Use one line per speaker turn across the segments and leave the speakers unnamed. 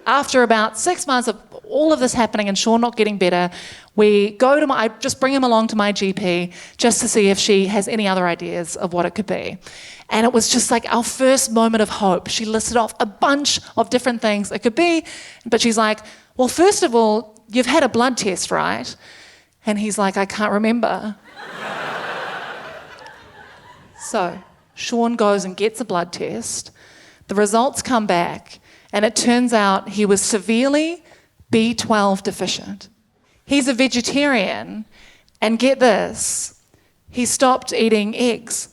after about 6 months of all of this happening and Sean not getting better, I just bring him along to my GP just to see if she has any other ideas of what it could be. And it was just like our first moment of hope. She listed off a bunch of different things it could be, but she's like, well, first of all, you've had a blood test, right? And he's like, I can't remember. So Sean goes and gets a blood test. The results come back, and it turns out he was severely B12 deficient. He's a vegetarian, and get this, he stopped eating eggs.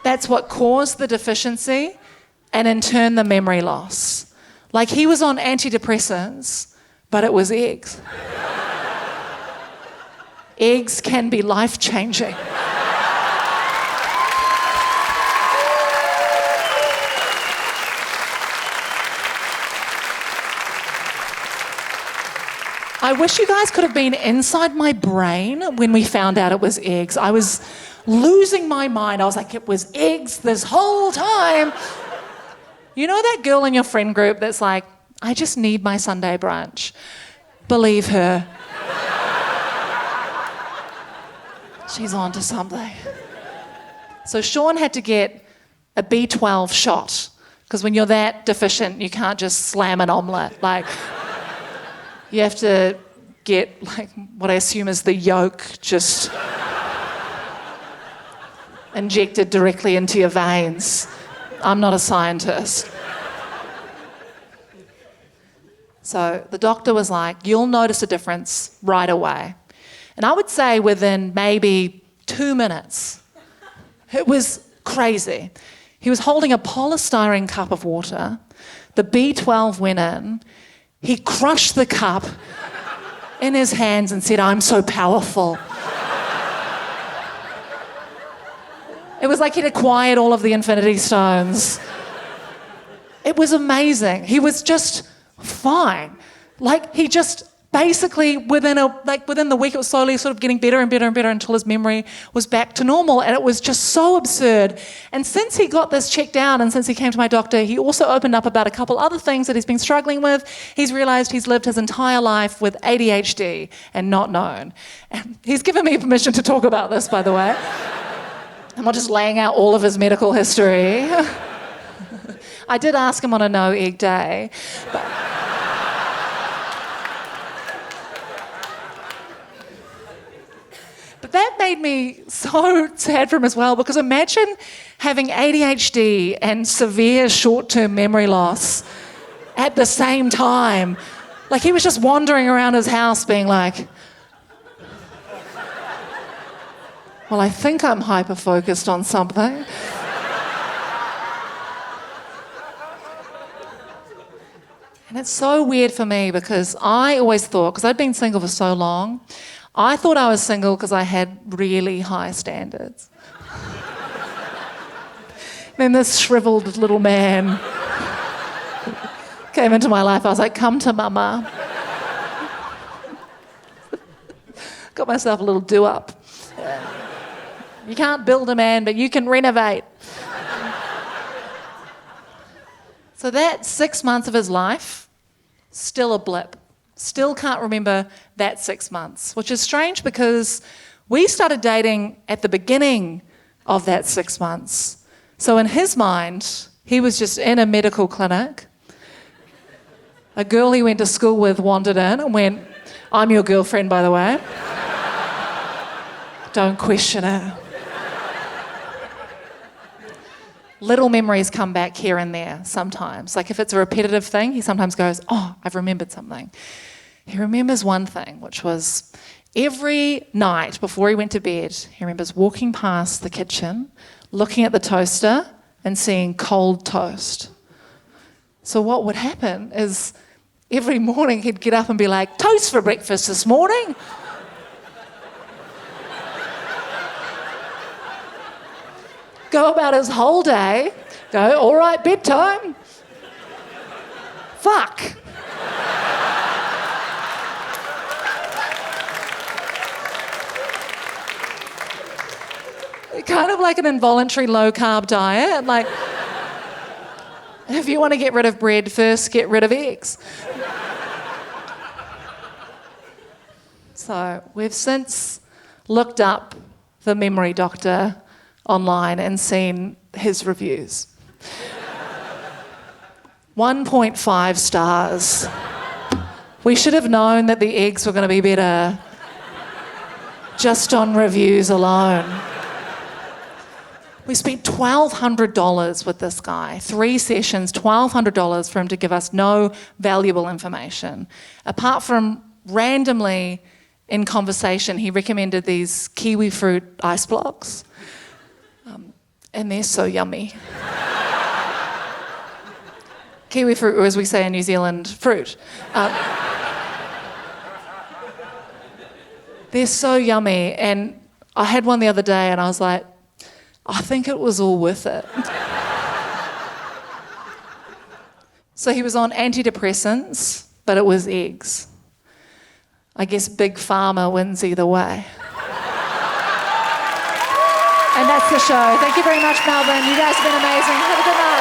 That's what caused the deficiency and in turn the memory loss. Like he was on antidepressants, but it was eggs. Eggs can be life-changing. I wish you guys could have been inside my brain when we found out it was eggs. I was losing my mind. I was like, it was eggs this whole time. You know that girl in your friend group that's like, I just need my Sunday brunch. Believe her. She's on to something. So Sean had to get a B12 shot, because when you're that deficient, you can't just slam an omelette. Like, you have to get, like, what I assume is the yolk just injected directly into your veins. I'm not a scientist. So the doctor was like, you'll notice a difference right away. And I would say within maybe 2 minutes, it was crazy. He was holding a polystyrene cup of water. The B12 went in. He crushed the cup in his hands and said, I'm so powerful. It was like he'd acquired all of the Infinity Stones. It was amazing. He was just fine. Like, he just basically, within the week, it was slowly sort of getting better and better and better until his memory was back to normal. And it was just so absurd. And since he got this checked out and since he came to my doctor, he also opened up about a couple other things that he's been struggling with. He's realised he's lived his entire life with ADHD and not known. And he's given me permission to talk about this, by the way. I'm not just laying out all of his medical history. I did ask him on a no-egg day. But that made me so sad for him as well, because imagine having ADHD and severe short-term memory loss at the same time. Like, he was just wandering around his house being like, well, I think I'm hyper-focused on something. And it's so weird for me because I always thought, because I'd been single for so long, I thought I was single because I had really high standards. Then this shriveled little man came into my life. I was like, come to mama. Got myself a little do-up. You can't build a man, but you can renovate. So that 6 months of his life, still a blip. Still can't remember that 6 months, which is strange because we started dating at the beginning of that 6 months. So in his mind, he was just in a medical clinic. A girl he went to school with wandered in and went, I'm your girlfriend, by the way. Don't question it. Little memories come back here and there sometimes. Like if it's a repetitive thing, he sometimes goes, oh, I've remembered something. He remembers one thing, which was every night before he went to bed, he remembers walking past the kitchen, looking at the toaster and seeing cold toast. So what would happen is every morning he'd get up and be like, toast for breakfast this morning. Go about his whole day, go, all right, bedtime. Fuck. Kind of like an involuntary low-carb diet. Like, If you want to get rid of bread, first get rid of eggs. So we've since looked up the memory doctor online and seen his reviews. 1.5 stars. We should have known that the eggs were going to be better just on reviews alone. We spent $1,200 with this guy, 3 sessions, $1,200 for him to give us no valuable information. Apart from randomly in conversation, he recommended these kiwi fruit ice blocks. And they're so yummy. Kiwi fruit, or as we say in New Zealand, fruit. They're so yummy. And I had one the other day and I was like, I think it was all worth it. So he was on antidepressants, but it was eggs. I guess Big Pharma wins either way. And that's the show. Thank you very much, Melbourne. You guys have been amazing. Have a good night.